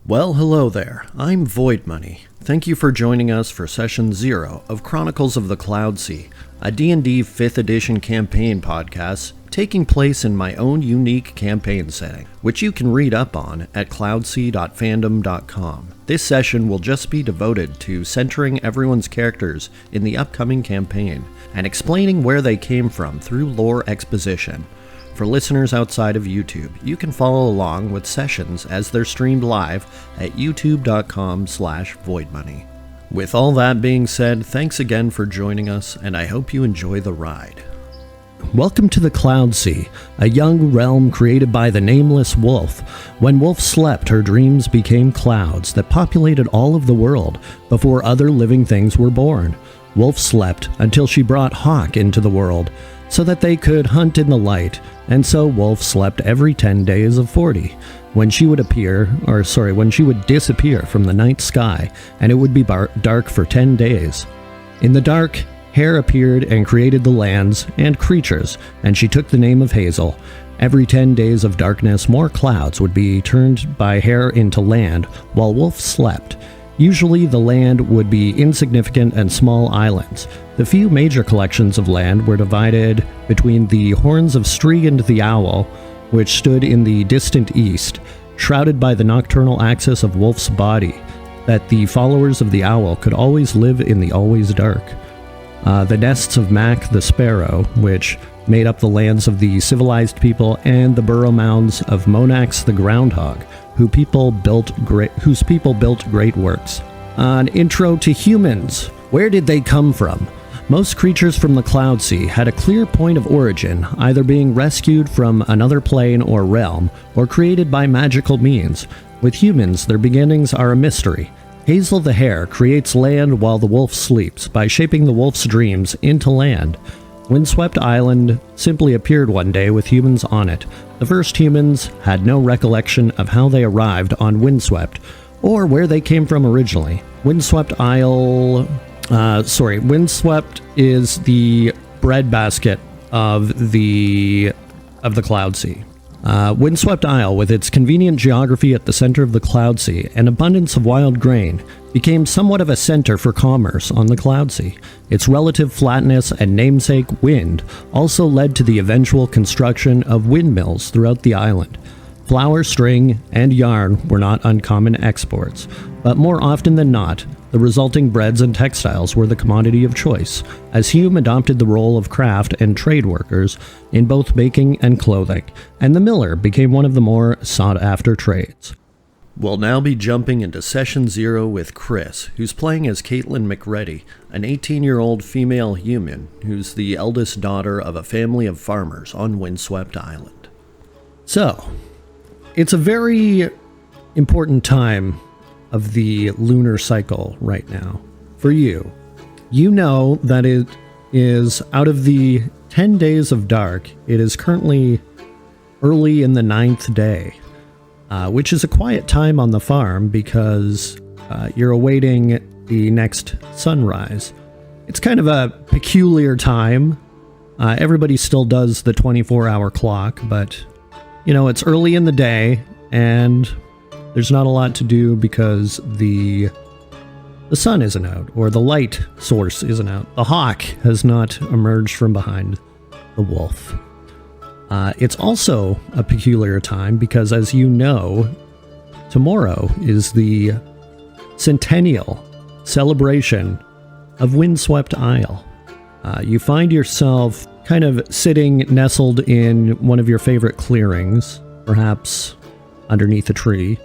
Well, hello there. I'm Void Money. Thank you for joining us for Session 0 of Chronicles of the Cloudsea, a D&D 5th edition campaign podcast taking place in my own unique campaign setting, which you can read up on at cloudsea.fandom.com. This session will just be devoted to centering everyone's characters in the upcoming campaign and explaining where they came from through lore exposition. For listeners outside of YouTube, you can follow along with sessions as they're streamed live at youtube.com/voidmoney. With all that being said, thanks again for joining us, and I hope you enjoy the ride. Welcome to the Cloudsea, a young realm created by the nameless wolf. When wolf slept, her dreams became clouds that populated all of the world before other living things were born. Wolf slept until she brought Hawk into the world, so that they could hunt in the light, and so Wolf slept every 10 days of 40, when she would disappear from the night sky, and it would be dark for 10 days. In the dark, Hare appeared and created the lands and creatures, and she took the name of Hazel. Every 10 days of darkness, more clouds would be turned by Hare into land, while Wolf slept. Usually the land would be insignificant and small islands. The few major collections of land were divided between the Horns of Stree and the Owl, which stood in the distant east, shrouded by the nocturnal axis of Wolf's body, that the followers of the Owl could always live in the always dark. The nests of Mac the Sparrow, which made up the lands of the civilized people, and the burrow mounds of Monax the Groundhog, whose people built great works. An intro to humans. Where did they come from? Most creatures from the Cloudsea had a clear point of origin, either being rescued from another plane or realm, or created by magical means. With humans, their beginnings are a mystery. Hazel the Hare creates land while the wolf sleeps by shaping the wolf's dreams into land. Windswept Island simply appeared one day with humans on it. The first humans had no recollection of how they arrived on Windswept, or where they came from originally. Windswept is the breadbasket of the Cloudsea. Windswept Isle, with its convenient geography at the center of the Cloudsea and abundance of wild grain, became somewhat of a center for commerce on the Cloudsea. Its relative flatness and namesake wind also led to the eventual construction of windmills throughout the island. Flour, string, and yarn were not uncommon exports, but more often than not, the resulting breads and textiles were the commodity of choice, as Hume adopted the role of craft and trade workers in both baking and clothing, and the miller became one of the more sought-after trades. We'll now be jumping into Session 0 with Chris, who's playing as Caitlyn MacReady, an 18-year-old female human who's the eldest daughter of a family of farmers on Windswept Island. So, it's a very important time of the lunar cycle right now. For you, you know that it is, out of the 10 days of dark, it is currently early in the 9th day, which is a quiet time on the farm because you're awaiting the next sunrise. It's kind of a peculiar time. Everybody still does the 24-hour clock, but, it's early in the day, and there's not a lot to do because the sun isn't out, or the light source isn't out. The hawk has not emerged from behind the wolf. It's also a peculiar time because, as you know, tomorrow is the centennial celebration of Windswept Isle. You find yourself kind of sitting nestled in one of your favorite clearings, perhaps underneath a tree,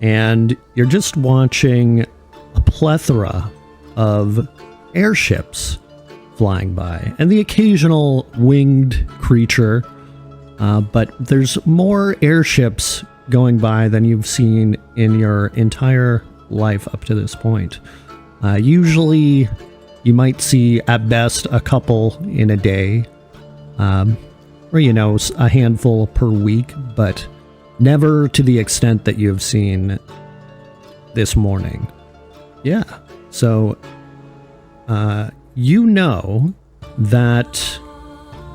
and you're just watching a plethora of airships flying by, and the occasional winged creature, but there's more airships going by than you've seen in your entire life up to this point. Usually, you might see at best a couple in a day, or a handful per week, but never to the extent that you've seen this morning. Yeah, so you know that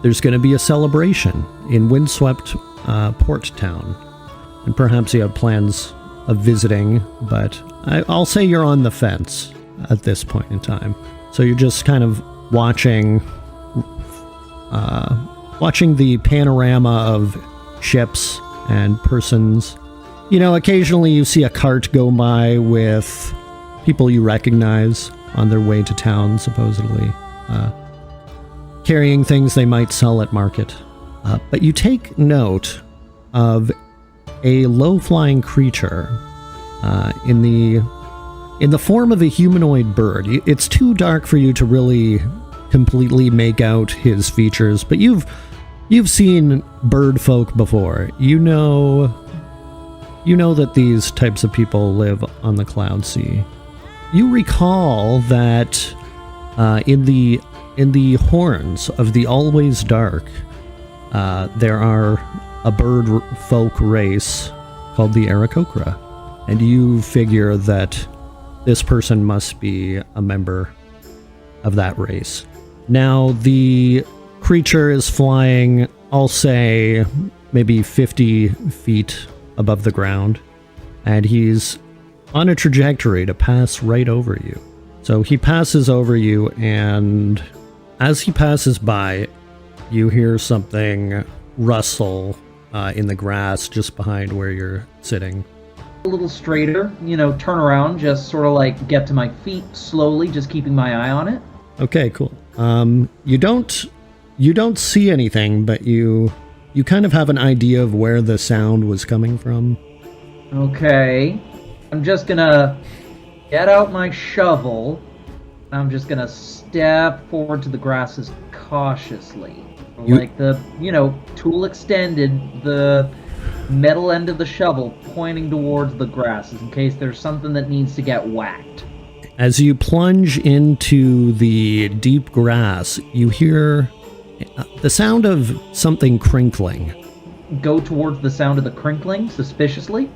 there's going to be a celebration in Windswept Port Town, and perhaps you have plans of visiting, but I'll say you're on the fence at this point in time. So you're just kind of watching the panorama of ships and persons. You know, occasionally you see a cart go by with people you recognize on their way to town, supposedly, carrying things they might sell at market. But you take note of a low-flying creature in the form of a humanoid bird. It's too dark for you to really completely make out his features, but you've seen bird folk before. You know that these types of people live on the Cloudsea. You recall that in the horns of the Always Dark, there are a bird folk race called the Aarakocra, and you figure that this person must be a member of that race. Now, the creature is flying, I'll say, maybe 50 feet above the ground, and he's on a trajectory to pass right over you. So he passes over you, and as he passes by, you hear something rustle in the grass just behind where you're sitting. A little straighter, turn around, just sort of like get to my feet slowly, just keeping my eye on it. Okay, cool. You don't see anything, but you kind of have an idea of where the sound was coming from. Okay. I'm just gonna get out my shovel. I'm just gonna step forward to the grasses cautiously. Like the, tool extended, the metal end of the shovel pointing towards the grasses in case there's something that needs to get whacked. As you plunge into the deep grass, you hear the sound of something crinkling. Go towards the sound of the crinkling, suspiciously.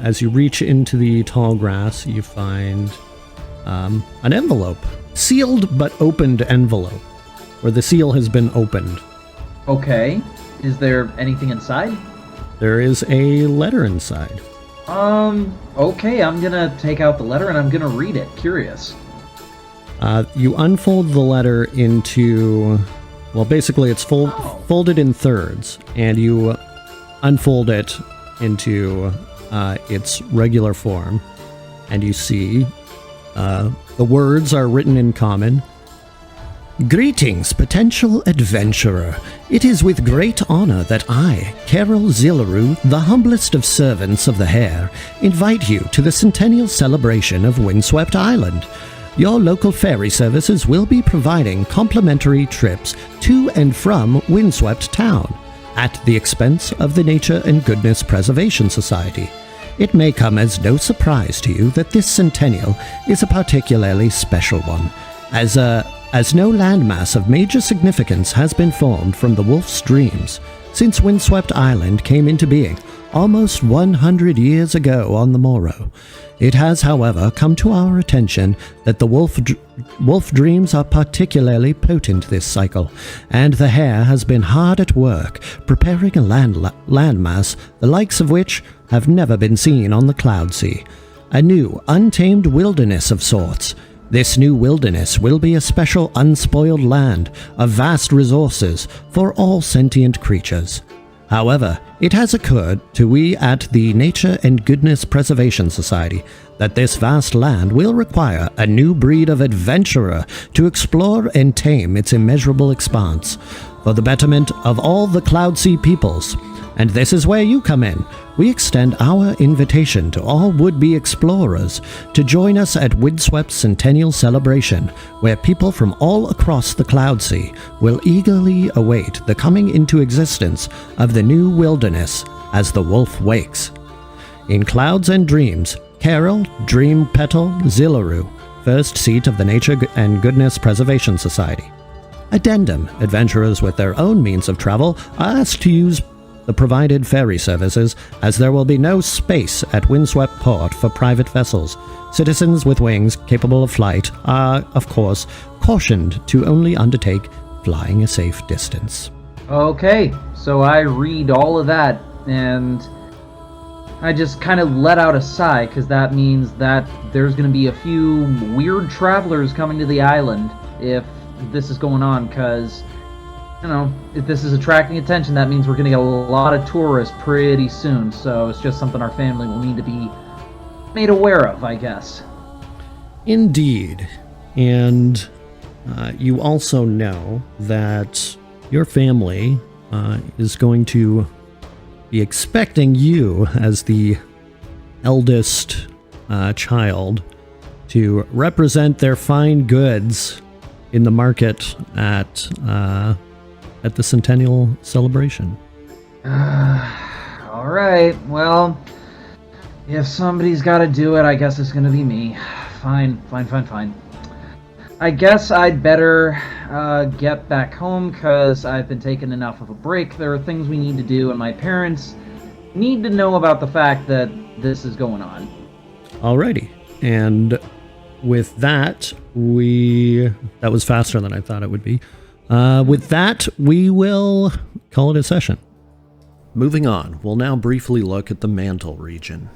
As you reach into the tall grass, you find an envelope. Sealed but opened envelope, where the seal has been opened. Okay. Is there anything inside? There is a letter inside. Okay, I'm gonna take out the letter and I'm gonna read it, curious. You unfold the letter into, well, basically it's folded in thirds, and you unfold it into its regular form, and you see the words are written in common. Greetings, potential adventurer. It is with great honor that I, Carol Zillaru, the humblest of servants of the Hare, invite you to the centennial celebration of Windswept Island. Your local ferry services will be providing complimentary trips to and from Windswept Town, at the expense of the Nature and Goodness Preservation Society. It may come as no surprise to you that this centennial is a particularly special one, as no landmass of major significance has been formed from the Wolf's dreams since Windswept Island came into being almost 100 years ago on the morrow. It has, however, come to our attention that the wolf dreams are particularly potent this cycle, and the Hare has been hard at work preparing a landmass the likes of which have never been seen on the Cloudsea. A new, untamed wilderness of sorts. This new wilderness will be a special unspoiled land of vast resources for all sentient creatures. However, it has occurred to we at the Nature and Goodness Preservation Society that this vast land will require a new breed of adventurer to explore and tame its immeasurable expanse for the betterment of all the Cloudsea peoples. And this is where you come in. We extend our invitation to all would-be explorers to join us at Windswept's Centennial Celebration, where people from all across the Cloudsea will eagerly await the coming into existence of the new wilderness as the wolf wakes. In Clouds and Dreams, Carol Dream Petal Zillaru, first seat of the Nature and Goodness Preservation Society. Addendum: adventurers with their own means of travel are asked to use the provided ferry services, as there will be no space at Windswept Port for private vessels. Citizens with wings capable of flight are, of course, cautioned to only undertake flying a safe distance. Okay, so I read all of that, and I just kind of let out a sigh, because that means that there's going to be a few weird travelers coming to the island if this is going on, because, you know, if this is attracting attention, that means we're going to get a lot of tourists pretty soon, so it's just something our family will need to be made aware of, I guess. Indeed. And you also know that your family is going to be expecting you as the eldest child to represent their fine goods in the market at the Centennial celebration. All right, well, if somebody's got to do it, I guess it's going to be me. Fine. I guess I'd better get back home, because I've been taking enough of a break. There are things we need to do, and my parents need to know about the fact that this is going on. Alrighty. And with that, that was faster than I thought it would be. With that, we will call it a session. Moving on, we'll now briefly look at the Mantle region.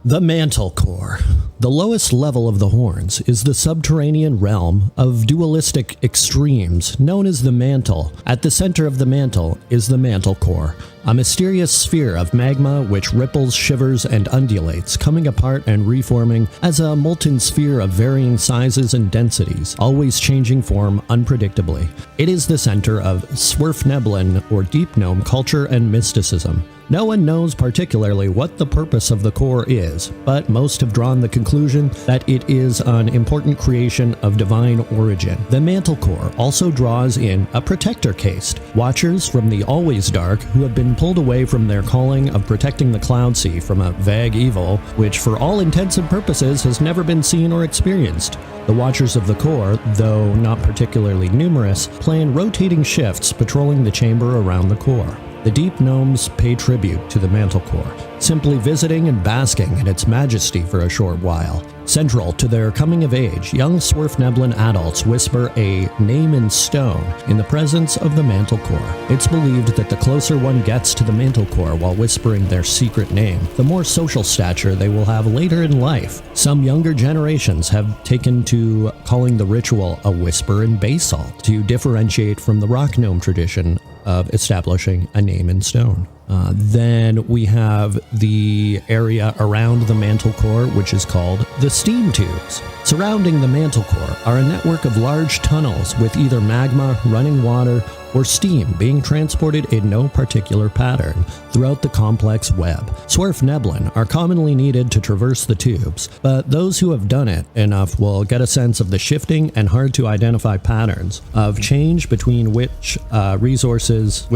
The Mantle Core. The lowest level of the Horns is the subterranean realm of dualistic extremes known as the Mantle. At the center of the Mantle is the Mantle Core, a mysterious sphere of magma which ripples, shivers, and undulates, coming apart and reforming as a molten sphere of varying sizes and densities, always changing form unpredictably. It is the center of Swerfneblin, or Deep Gnome culture and mysticism. No one knows particularly what the purpose of the core is, but most have drawn the conclusion that it is an important creation of divine origin. The Mantle Core also draws in a protector caste, watchers from the Always Dark who have been pulled away from their calling of protecting the Cloudsea from a vague evil, which for all intents and purposes has never been seen or experienced. The Watchers of the Core, though not particularly numerous, plan rotating shifts patrolling the chamber around the core. The Deep Gnomes pay tribute to the Mantle Core, simply visiting and basking in its majesty for a short while. Central to their coming of age, young Swerfneblin adults whisper a name in stone in the presence of the Mantle Core. It's believed that the closer one gets to the Mantle Core while whispering their secret name, the more social stature they will have later in life. Some younger generations have taken to calling the ritual a whisper in basalt to differentiate from the rock gnome tradition of establishing a name in stone. Then we have the area around the Mantle Core, which is called the Steam Tubes. Surrounding the Mantle Core are a network of large tunnels with either magma, running water, or steam being transported in no particular pattern throughout the complex web. Swerfneblin are commonly needed to traverse the tubes, but those who have done it enough will get a sense of the shifting and hard to identify patterns of change between which resources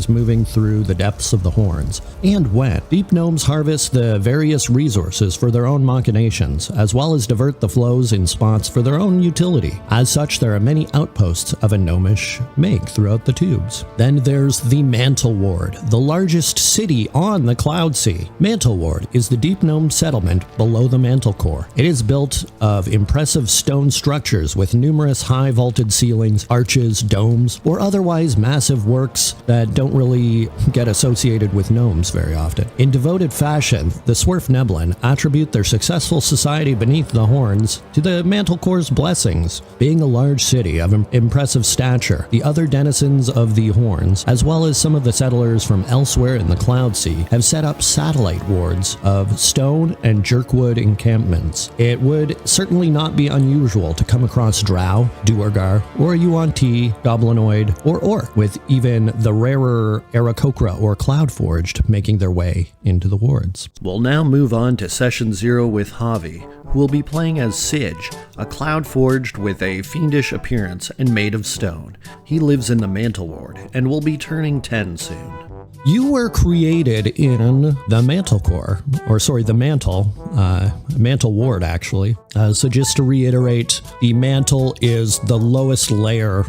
moving through the depths of the Horns, and when. Deep Gnomes harvest the various resources for their own machinations, as well as divert the flows in spots for their own utility. As such, there are many outposts of a gnomish make throughout the tubes. Then there's the Mantle Ward, the largest city on the Cloudsea. Mantle Ward is the Deep Gnome settlement below the Mantle Core. It is built of impressive stone structures with numerous high vaulted ceilings, arches, domes, or otherwise massive works that don't really get associated with gnomes very often. In devoted fashion, the Swerfneblin attribute their successful society beneath the Horns to the Mantle Core's blessings. Being a large city of impressive stature, the other denizens of the Horns, as well as some of the settlers from elsewhere in the Cloudsea, have set up satellite wards of stone and jerkwood encampments. It would certainly not be unusual to come across drow, duergar, or a yuan-ti, goblinoid, or orc, with even the rarer Aarakocra or Cloudforged making their way into the wards. We'll now move on to Session 0 with Havi, who will be playing as Sije, a Cloudforged with a fiendish appearance and made of stone. He lives in the Mantle Ward and will be turning 10 soon. You were created in the Mantle Core, the Mantle Ward actually. So just to reiterate, the Mantle is the lowest layer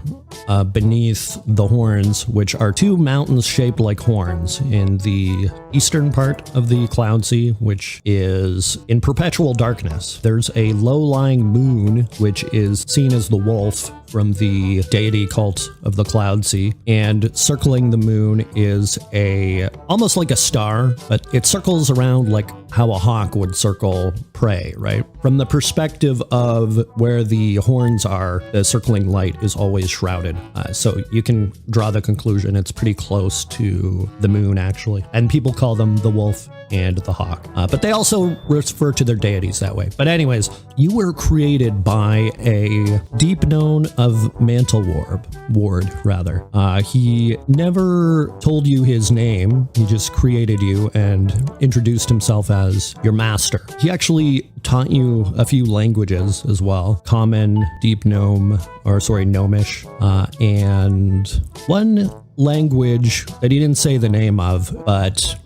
beneath the horns, which are two mountains shaped like horns in the eastern part of the Cloudsea, which is in perpetual darkness. There's a low-lying moon, which is seen as the wolf from the deity cult of the Cloudsea, and circling the moon is almost like a star, but it circles around like how a hawk would circle prey, right? From the perspective of where the horns are, the circling light is always shrouded. So you can draw the conclusion it's pretty close to the moon, actually. And people call them the wolf and the hawk. But they also refer to their deities that way. But anyways, you were created by a deep gnome of Mantle Ward. He never told you his name. He just created you and introduced himself as your master. He actually taught you a few languages as well. Common, Deep Gnome, Gnomish, and one language that he didn't say the name of, but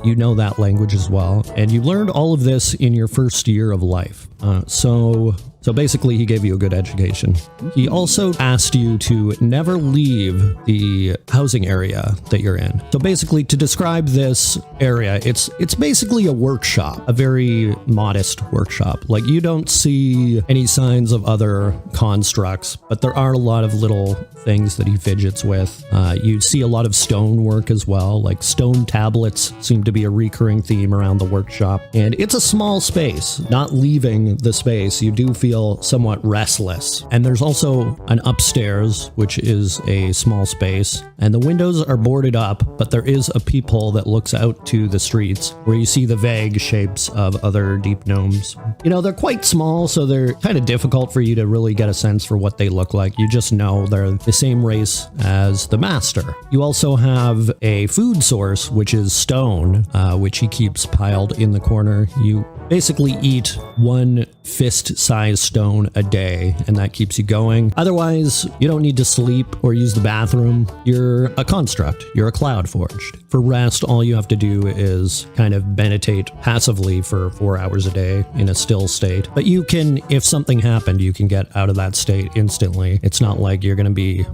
you know that language as well. And you learned all of this in your first year of life. So basically, he gave you a good education. He also asked you to never leave the housing area that you're in. So basically, to describe this area, it's basically a workshop, a very modest workshop. Like, you don't see any signs of other constructs, but there are a lot of little things that he fidgets with. You see a lot of stone work as well, like stone tablets seem to be a recurring theme around the workshop. And it's a small space. Not leaving the space, you do feel somewhat restless. And there's also an upstairs, which is a small space, and the windows are boarded up, but there is a peephole that looks out to the streets where you see the vague shapes of other deep gnomes. You know, they're quite small, so they're kind of difficult for you to really get a sense for what they look like. You just know they're the same race as the master. You also have a food source, which is stone, which he keeps piled in the corner. You basically eat one fist-sized stone a day, and that keeps you going. Otherwise, you don't need to sleep or use the bathroom. You're a construct. You're a cloud forged. For rest, all you have to do is kind of meditate passively for 4 hours a day in a still state. But you can, if something happened, you can get out of that state instantly. It's not like you're going to be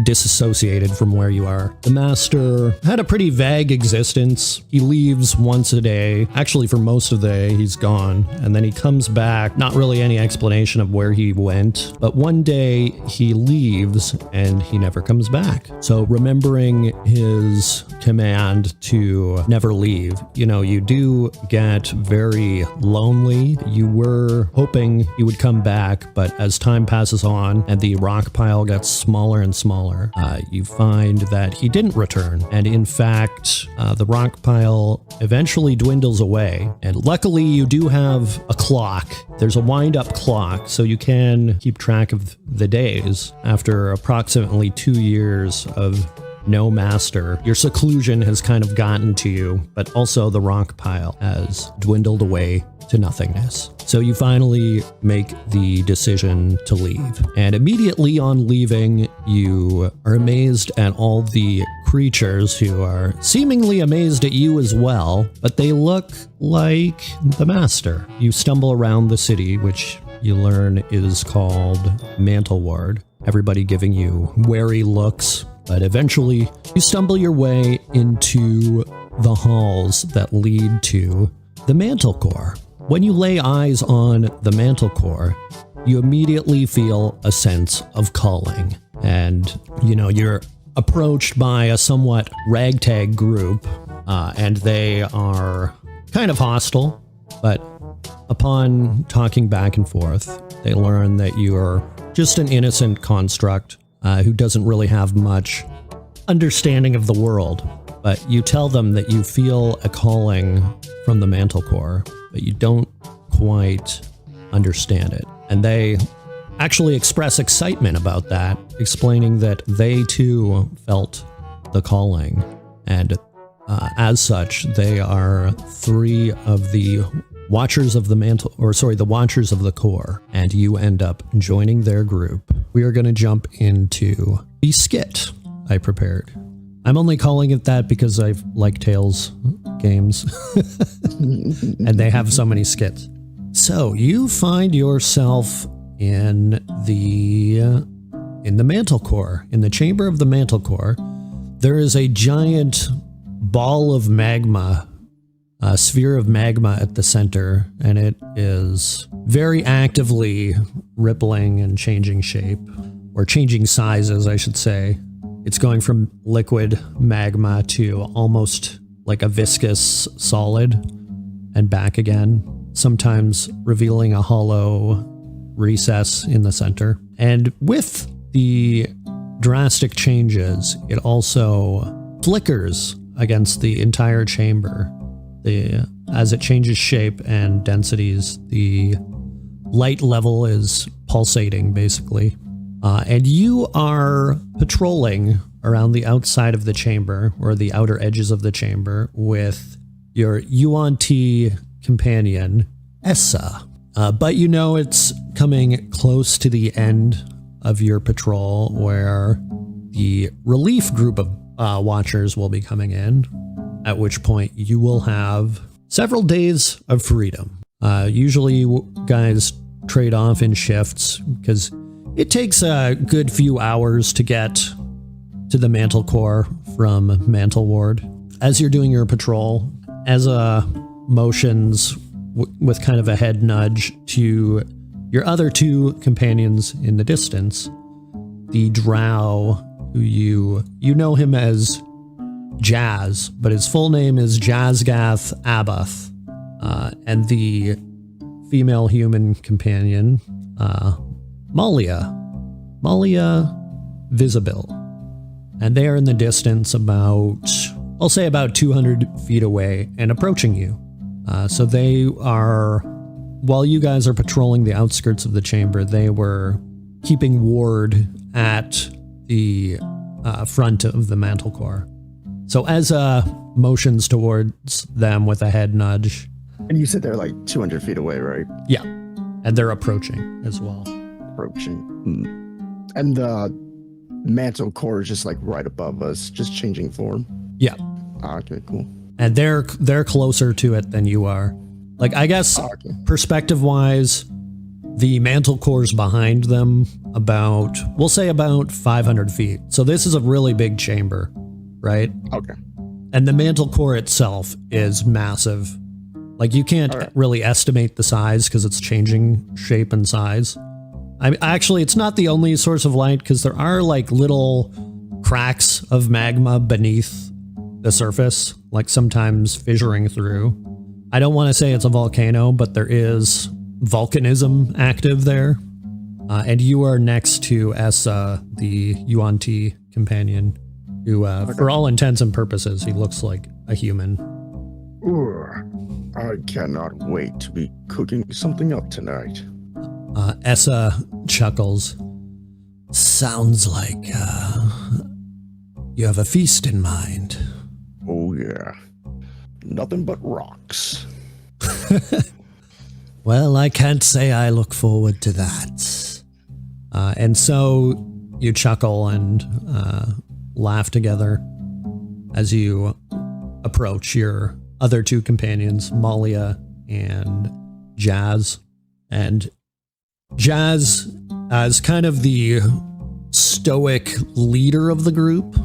disassociated from where you are. The master had a pretty vague existence. He leaves once a day. Actually, for most of the day, he's gone. And then he comes back. Not really any explanation of where he went. But one day, he leaves and he never comes back. So remembering his command to never leave, you know, you do get very lonely. You were hoping he would come back, but as time passes on and the rock pile gets smaller and smaller, you find that he didn't return. And in fact, the rock pile eventually dwindles away. And luckily, you do have a clock. There's a wind-up clock, so you can keep track of the days. After approximately 2 years of no master, your seclusion has kind of gotten to you, but also the rock pile has dwindled away to nothingness. So you finally make the decision to leave. And immediately on leaving, you are amazed at all the creatures who are seemingly amazed at you as well, but they look like the master. You stumble around the city, which you learn is called Mantle Ward. Everybody giving you wary looks, but eventually you stumble your way into the halls that lead to the Mantle Core. When you lay eyes on the Mantle Core, you immediately feel a sense of calling. And, you know, you're approached by a somewhat ragtag group, and they are kind of hostile, but upon talking back and forth, they learn that you're just an innocent construct who doesn't really have much understanding of the world. But you tell them that you feel a calling from the Mantle Core, but you don't quite understand it. And they actually express excitement about that, explaining that they too felt the calling. And as such, they are 3 of the Watchers of the the Watchers of the Core, and you end up joining their group. We are going to jump into the skit I prepared. I'm only calling it that because I like Tales games, and they have so many skits. So you find yourself in the in the mantle core, in the chamber of the mantle core, there is a giant ball of magma, a sphere of magma at the center, and it is very actively rippling and changing shape, or changing sizes, I should say. It's going from liquid magma to almost like a viscous solid and back again, sometimes revealing a hollow recess in the center. And with the drastic changes, it also flickers against the entire chamber. As it changes shape and densities, the light level is pulsating, basically. And you are patrolling around the outside of the chamber, or the outer edges of the chamber, with your Yuan-Ti companion, Essa. But you know it's coming close to the end of your patrol, where the relief group of watchers will be coming in, at which point you will have several days of freedom. Usually guys trade off in shifts, because it takes a good few hours to get to the Mantle Core from Mantle Ward. As you're doing your patrol, Ezza motions with kind of a head nudge to your other two companions in the distance. The drow, who you know him as Jazz, but his full name is Jazgath Abath, and the female human companion, Malia Visible. And they are in the distance about, I'll say about 200 feet away and approaching you. So they are, while you guys are patrolling the outskirts of the chamber, they were keeping ward at the front of the Mantle Core. So Ezza motions towards them with a head nudge. And you said they're like 200 feet away, right? Yeah. And they're approaching as well. Approaching. And the Mantle Core is just like right above us, just changing form. Yeah. Okay, cool. And they're closer to it than you are. Like, I guess, perspective-wise, the Mantle Core's behind them we'll say about 500 feet. So this is a really big chamber, right? Okay. And the Mantle Core itself is massive. Like, you can't really estimate the size because it's changing shape and size. Actually, it's not the only source of light, because there are like little cracks of magma beneath the surface, like sometimes fissuring through. I don't want to say it's a volcano, but there is volcanism active there. And you are next to Essa, the Yuan-Ti companion, who, for all intents and purposes, he looks like a human. I cannot wait to be cooking something up tonight. Essa chuckles. Sounds like you have a feast in mind. Oh yeah. Nothing but rocks. Well, I can't say I look forward to that. And so you chuckle and laugh together as you approach your other two companions, Malia and Jazz. And Jazz, as kind of the stoic leader of the group,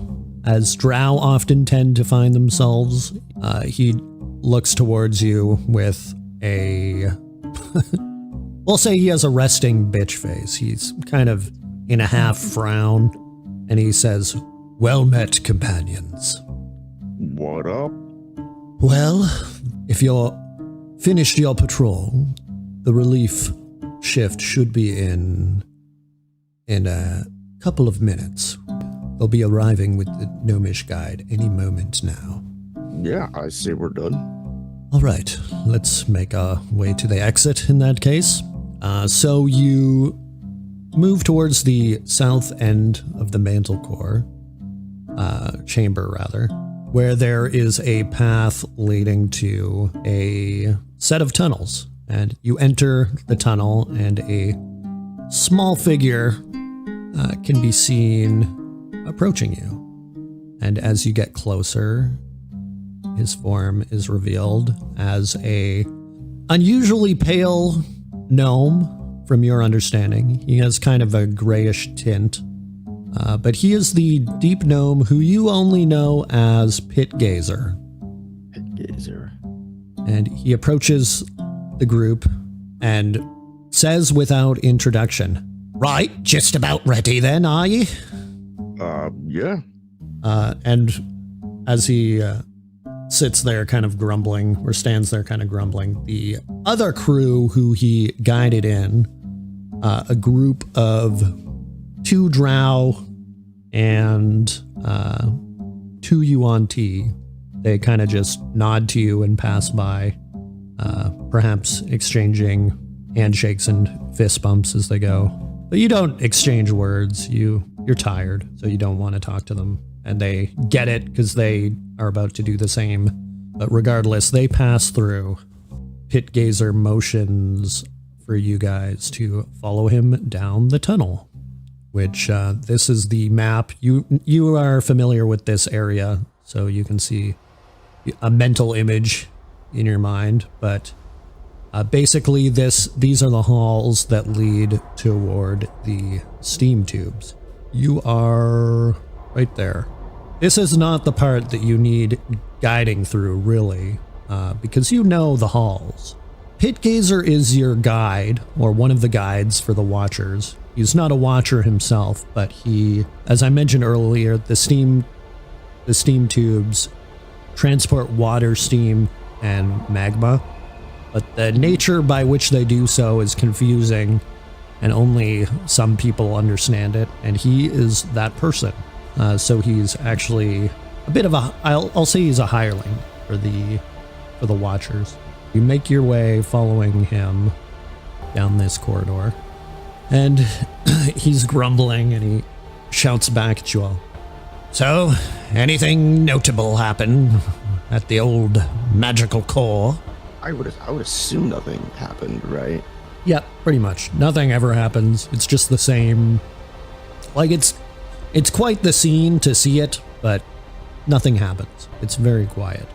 as drow often tend to find themselves, he looks towards you with a... we'll say he has a resting bitch face. He's kind of in a half frown, and he says, "Well met, companions." What up? Well, if you're finished your patrol, the relief shift should be in a couple of minutes. They'll be arriving with the Gnomish guide any moment now. Yeah, I say we're done. All right, let's make our way to the exit in that case. So you move towards the south end of the Mantle Core, chamber rather, where there is a path leading to a set of tunnels. And you enter the tunnel, and a small figure can be seen approaching you. And as you get closer, his form is revealed as a unusually pale gnome, from your understanding. He has kind of a grayish tint But he is the deep gnome who you only know as Pit Gazer. Pit Gazer. And he approaches the group and says without introduction, "Right, just about ready then, are you?" Yeah. And as he sits there kind of grumbling, or stands there kind of grumbling, the other crew who he guided in, a group of 2 drow and 2 Yuan-Ti, they kind of just nod to you and pass by, perhaps exchanging handshakes and fist bumps as they go. But you don't exchange words. You're tired, so you don't want to talk to them. And they get it because they are about to do the same. But regardless, they pass through. Pit Gazer motions for you guys to follow him down the tunnel, which this is the map. You are familiar with this area, so you can see a mental image in your mind. But basically, these are the halls that lead toward the steam tubes. You are right there. This is not the part that you need guiding through, really, because you know the halls. Pit Gazer is your guide, or one of the guides for the Watchers. He's not a Watcher himself, but he, as I mentioned earlier, the steam tubes transport water, steam, and magma. But the nature by which they do so is confusing, and only some people understand it, and he is that person. So he's actually a bit of a, I'll say he's a hireling for the Watchers. You make your way following him down this corridor, and he's grumbling, and he shouts back at you all. "So, anything notable happen at the old magical core?" I would assume nothing happened, right? Yep, pretty much. Nothing ever happens. It's just the same. Like, it's quite the scene to see it, but nothing happens. It's very quiet.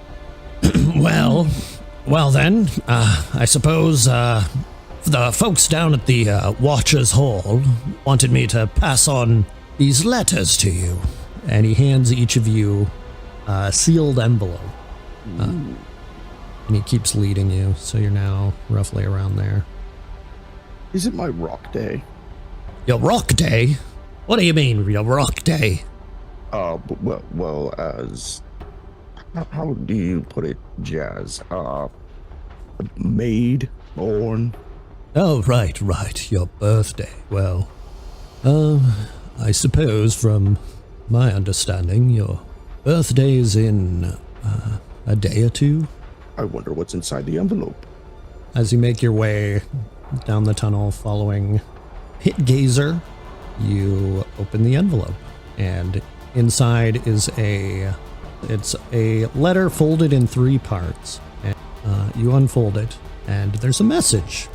Well then, I suppose the folks down at the Watchers Hall wanted me to pass on these letters to you. And he hands each of you a sealed envelope. And he keeps leading you, so you're now roughly around there. Is it my rock day? Your rock day? What do you mean, your rock day? Well, as... How do you put it, Jazz? Maid, born? Oh, right, your birthday. Well, I suppose from my understanding, your birthday's in a day or two. I wonder what's inside the envelope. As you make your way down the tunnel following Pit Gazer, you open the envelope, and inside is it's a letter folded in 3 parts. And, you unfold it, and there's a message.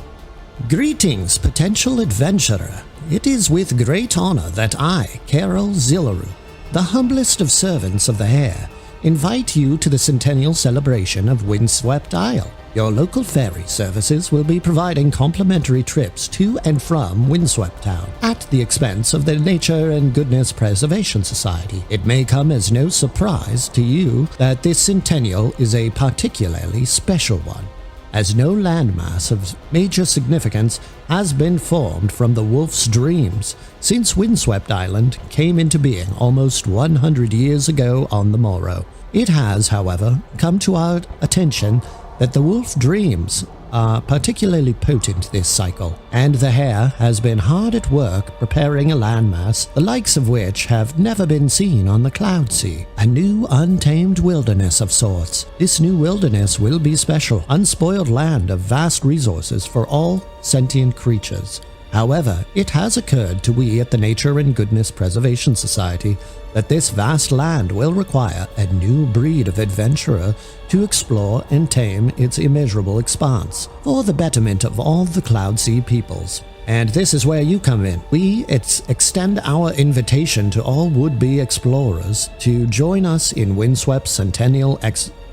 "Greetings, potential adventurer. It is with great honor that I, Carol Zillaru, the humblest of servants of the Hare, invite you to the centennial celebration of Windswept Isle. Your local ferry services will be providing complimentary trips to and from Windswept Town at the expense of the Nature and Goodness Preservation Society. It may come as no surprise to you that this centennial is a particularly special one, as no landmass of major significance has been formed from the Wolf's Dreams since Windswept Island came into being almost 100 years ago on the morrow. It has, however, come to our attention that the Wolf Dreams are particularly potent this cycle, and the Hare has been hard at work preparing a landmass the likes of which have never been seen on the Cloudsea, a new untamed wilderness of sorts. This new wilderness will be special, unspoiled land of vast resources for all sentient creatures. However, it has occurred to we at the Nature and Goodness Preservation Society that this vast land will require a new breed of adventurer to explore and tame its immeasurable expanse for the betterment of all the Cloudsea peoples. And this is where you come in. We extend our invitation to all would-be explorers to join us in Windswept's centennial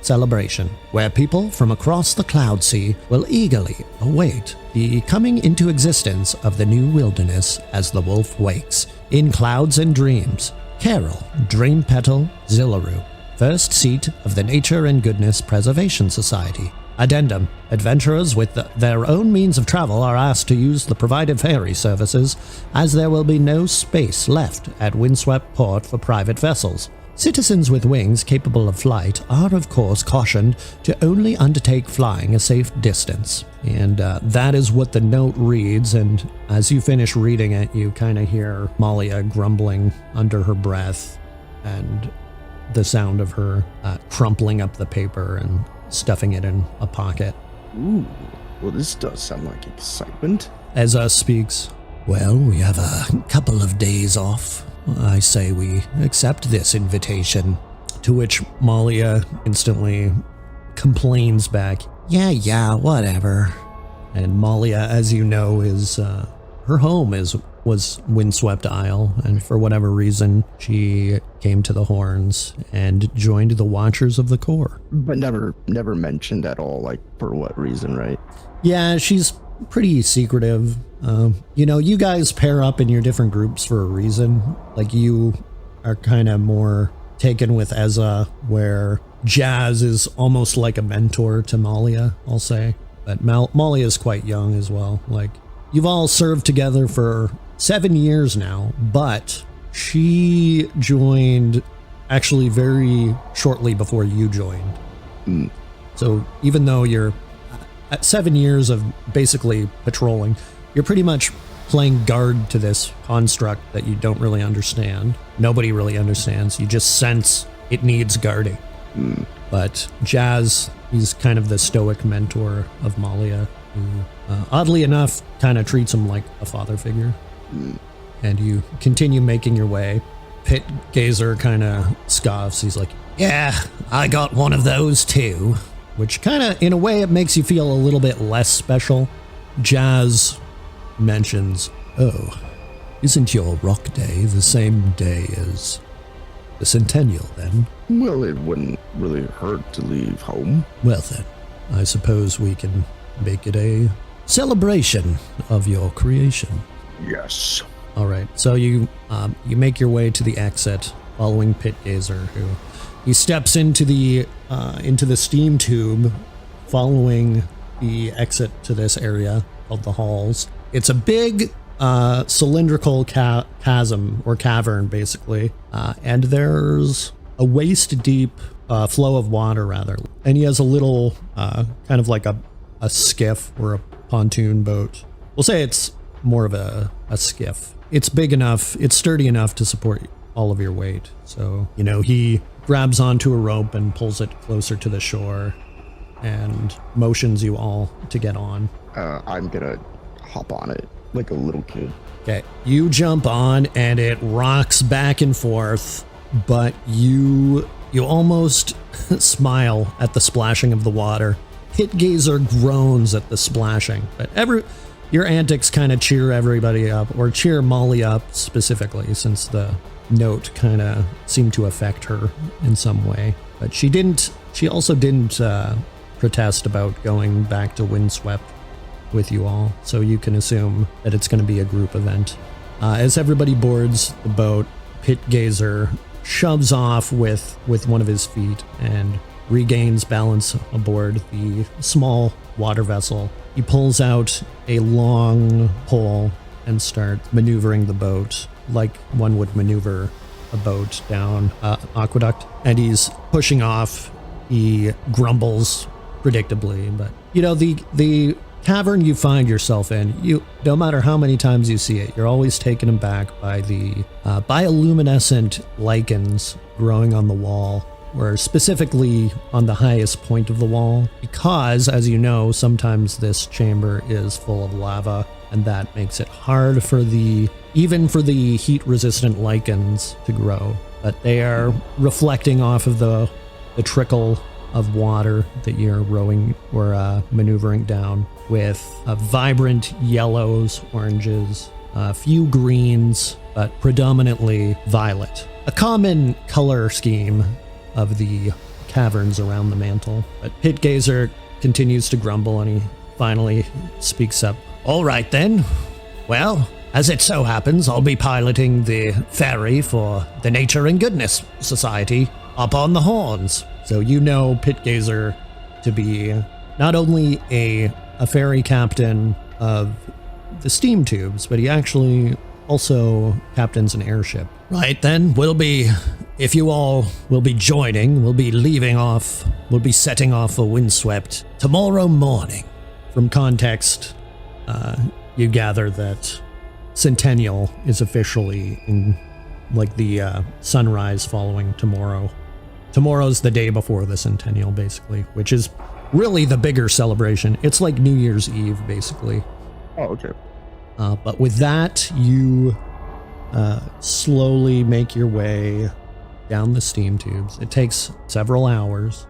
celebration, where people from across the Cloudsea will eagerly await the coming into existence of the new wilderness as the wolf wakes. In clouds and dreams, Carol, Dream Petal, Zillaru, first seat of the Nature and Goodness Preservation Society. Addendum: adventurers with their own means of travel are asked to use the provided ferry services, as there will be no space left at Windswept Port for private vessels. Citizens with wings capable of flight are, of course, cautioned to only undertake flying a safe distance. And that is what the note reads, and as you finish reading it, you kind of hear Malia grumbling under her breath, and the sound of her crumpling up the paper and stuffing it in a pocket. Ooh, well, this does sound like excitement. Ezra speaks. Well, we have a couple of days off. I say we accept this invitation. To which Malia instantly complains back, Yeah, whatever. And Malia, as you know, is her home was Windswept Isle, and for whatever reason, she came to the Horns and joined the Watchers of the Core. But never mentioned at all, like, for what reason, right? Yeah, she's pretty secretive. You guys pair up in your different groups for a reason. Like, you are kind of more taken with Ezra, where Jazz is almost like a mentor to Malia, I'll say. But Malia is quite young as well. Like, you've all served together for 7 years now, but she joined actually very shortly before you joined. So even though you're at 7 years of basically patrolling, you're pretty much playing guard to this construct that you don't really understand. Nobody really understands. You just sense it needs guarding. But Jazz, he's kind of the stoic mentor of Malia, who, oddly enough, kind of treats him like a father figure. And you continue making your way. Pit Gazer kind of scoffs. He's like, yeah, I got one of those too. Which kind of, in a way, it makes you feel a little bit less special. Jazz mentions, oh, isn't your rock day the same day as the Centennial then? Well, it wouldn't really hurt to leave home. Well then, I suppose we can make it a celebration of your creation. Yes. All right, so you make your way to the exit, following Pit Gazer, who he steps into the steam tube, following the exit to this area called the halls. It's a big cylindrical chasm or cavern, basically, and there's a waist-deep flow of water, rather. And he has a little kind of like a skiff or a pontoon boat. We'll say it's more of a skiff. It's big enough, it's sturdy enough to support all of your weight. So, he grabs onto a rope and pulls it closer to the shore and motions you all to get on. I'm gonna hop on it like a little kid. Okay, you jump on and it rocks back and forth, but you almost smile at the splashing of the water. Pit Gazer groans at the splashing, but your antics kind of cheer everybody up, or cheer Molly up specifically, since the note kind of seemed to affect her in some way. But she also didn't protest about going back to Windswept with you all, so you can assume that it's going to be a group event. As everybody boards the boat, Pit Gazer shoves off with one of his feet and regains balance aboard the small water vessel. He pulls out a long pole and starts maneuvering the boat like one would maneuver a boat down aqueduct. And he's pushing off. He grumbles predictably, but the cavern you find yourself in, no matter how many times you see it, you're always taken aback by the bioluminescent lichens growing on the wall, or specifically on the highest point of the wall, because, as you know, sometimes this chamber is full of lava, and that makes it hard even for the heat-resistant lichens to grow. But they are reflecting off of the trickle of water that you're rowing or maneuvering down, with vibrant yellows, oranges, a few greens, but predominantly violet. A common color scheme of the caverns around the mantle. But Pitgazer continues to grumble, and he finally speaks up. All right then. Well, as it so happens, I'll be piloting the ferry for the Nature and Goodness Society up on the Horns. So you know Pitgazer to be not only a ferry captain of the steam tubes, but he actually also captains an airship. Right then, if you all will be joining, we'll be leaving off, we'll be setting off for Windswept tomorrow morning. From context, you gather that Centennial is officially in, like, the sunrise following tomorrow. Tomorrow's the day before the Centennial, basically, which is really the bigger celebration. It's like New Year's Eve, basically. Oh, okay. But with that, you slowly make your way down the steam tubes. It takes several hours,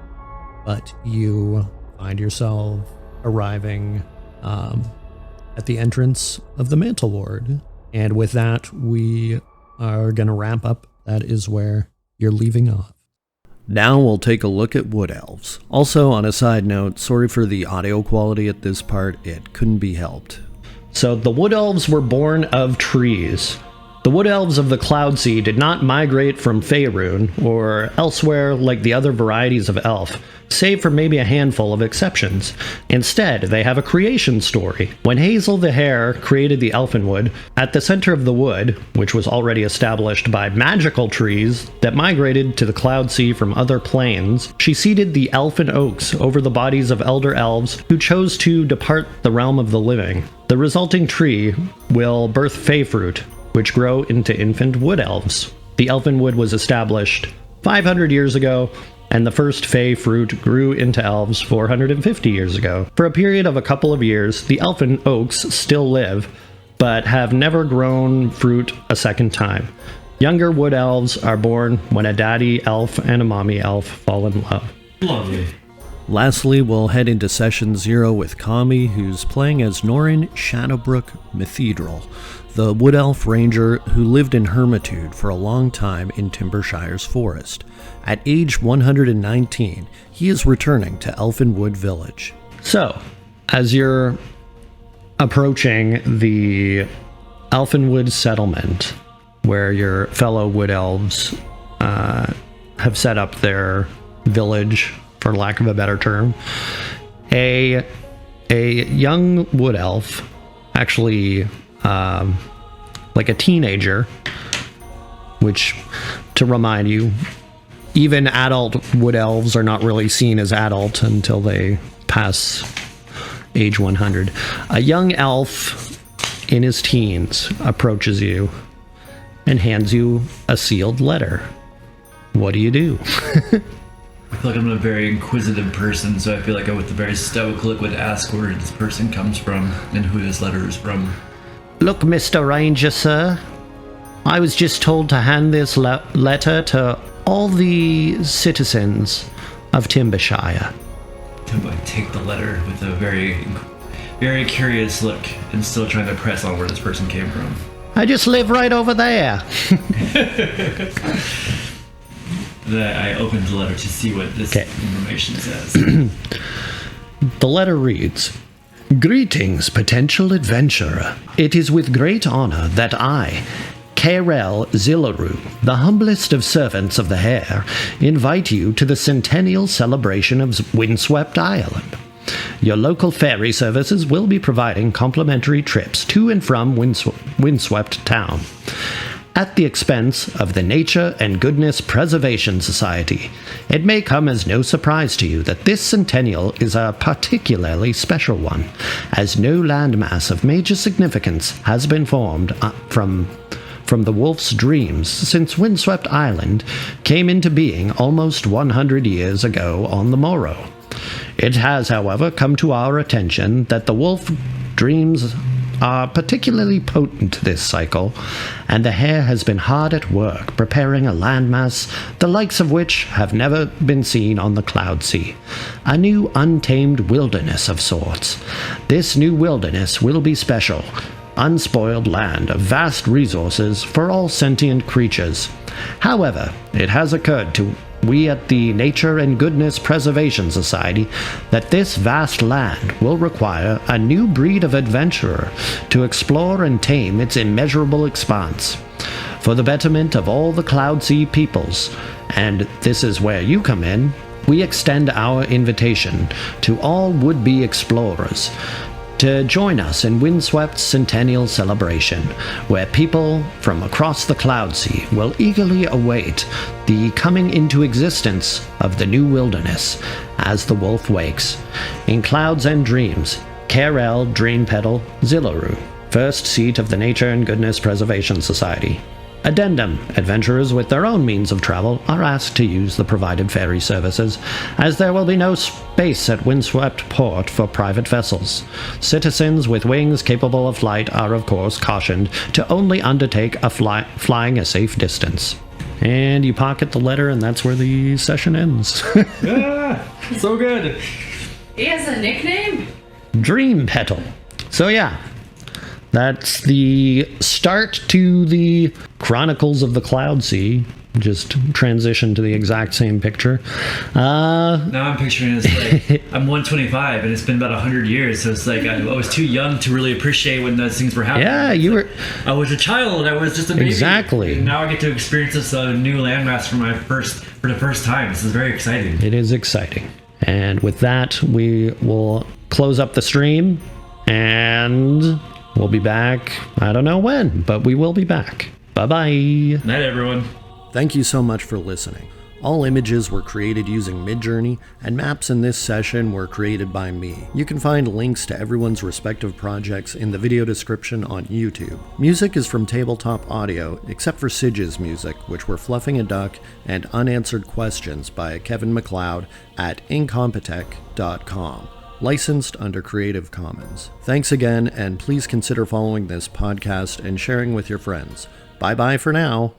but you find yourself arriving at the entrance of the Mantle Ward. And with that, we are going to wrap up. That is where you're leaving off. Now we'll take a look at Wood Elves. Also, on a side note, sorry for the audio quality at this part, it couldn't be helped. So the Wood Elves were born of trees. The Wood Elves of the Cloudsea did not migrate from Faerun or elsewhere like the other varieties of elf, save for maybe a handful of exceptions. Instead, they have a creation story. When Hazel the Hare created the Elfinwood, at the center of the wood, which was already established by magical trees that migrated to the Cloudsea from other planes, she seeded the elfin oaks over the bodies of elder elves who chose to depart the realm of the living. The resulting tree will birth Fey fruit, which grow into infant wood elves. The Elfinwood was established 500 years ago, and the first Fey fruit grew into elves 450 years ago. For a period of a couple of years, the elfin oaks still live, but have never grown fruit a second time. Younger wood elves are born when a daddy elf and a mommy elf fall in love. Lovely. Lastly, we'll head into Session 0 with Kami, who's playing as Norren Shadowbrook Mothidral, the Wood Elf Ranger who lived in hermitude for a long time in Timbershire's forest. At age 119, he is returning to Elfinwood Village. So, as you're approaching the Elfinwood settlement, where your fellow Wood Elves have set up their village, for lack of a better term, a young Wood Elf, actually like a teenager, which, to remind you, even adult Wood Elves are not really seen as adult until they pass age 100. A young elf in his teens approaches you and hands you a sealed letter. What do you do? I feel like I'm a very inquisitive person, so I feel like I with a very stoic look would ask where this person comes from and who this letter is from. Look, Mr. Ranger, sir, I was just told to hand this letter to all the citizens of Timbershire. I take the letter with a very, very curious look and still trying to press on where this person came from. I just live right over there. I opened the letter to see what this information says. The letter reads, "Greetings, potential adventurer. It is with great honor that I, Kaerel Zillaru, the humblest of servants of the Hare, invite you to the centennial celebration of Windswept Island. Your local ferry services will be providing complimentary trips to and from Windswept Town, at the expense of the Nature and Goodness Preservation Society. It may come as no surprise to you that this centennial is a particularly special one, as no landmass of major significance has been formed from the Wolf's dreams since Windswept Island came into being almost 100 years ago on the morrow. It has, however, come to our attention that the Wolf dreams are particularly potent this cycle, and the Hare has been hard at work preparing a landmass the likes of which have never been seen on the Cloudsea, a new untamed wilderness of sorts. This new wilderness will be special, unspoiled land of vast resources for all sentient creatures. However, it has occurred to we at the Nature and Goodness Preservation Society that this vast land will require a new breed of adventurer to explore and tame its immeasurable expanse. For the betterment of all the Cloudsea peoples, and this is where you come in, we extend our invitation to all would-be explorers to join us in Windswept's centennial celebration, where people from across the Cloudsea will eagerly await the coming into existence of the new wilderness as the wolf wakes. In Clouds and Dreams, Karel Dreampetal Zillaru, first seat of the Nature and Goodness Preservation Society. Addendum: adventurers with their own means of travel are asked to use the provided ferry services, as there will be no space at Windswept Port for private vessels. Citizens with wings capable of flight are of course cautioned to only undertake flying a safe distance. And you pocket the letter, and that's where the session ends. So good. He has a nickname? Dream Petal. So yeah, that's the start to the Chronicles of the Cloudsea. Just transition to the exact same picture. Now I'm picturing it's like I'm 125 and it's been about 100 years, so it's like I was too young to really appreciate when those things were happening. Yeah, you were. I was a child. I was just a baby. Exactly. And now I get to experience this new landmass for the first time. This is very exciting. It is exciting. And with that, we will close up the stream, and we'll be back. I don't know when, but we will be back. Bye-bye. Night, everyone. Thank you so much for listening. All images were created using Midjourney, and maps in this session were created by me. You can find links to everyone's respective projects in the video description on YouTube. Music is from Tabletop Audio, except for Sije's music, which were Fluffing a Duck and Unanswered Questions by Kevin MacLeod at incompetech.com. Licensed under Creative Commons. Thanks again, and please consider following this podcast and sharing with your friends. Bye-bye for now.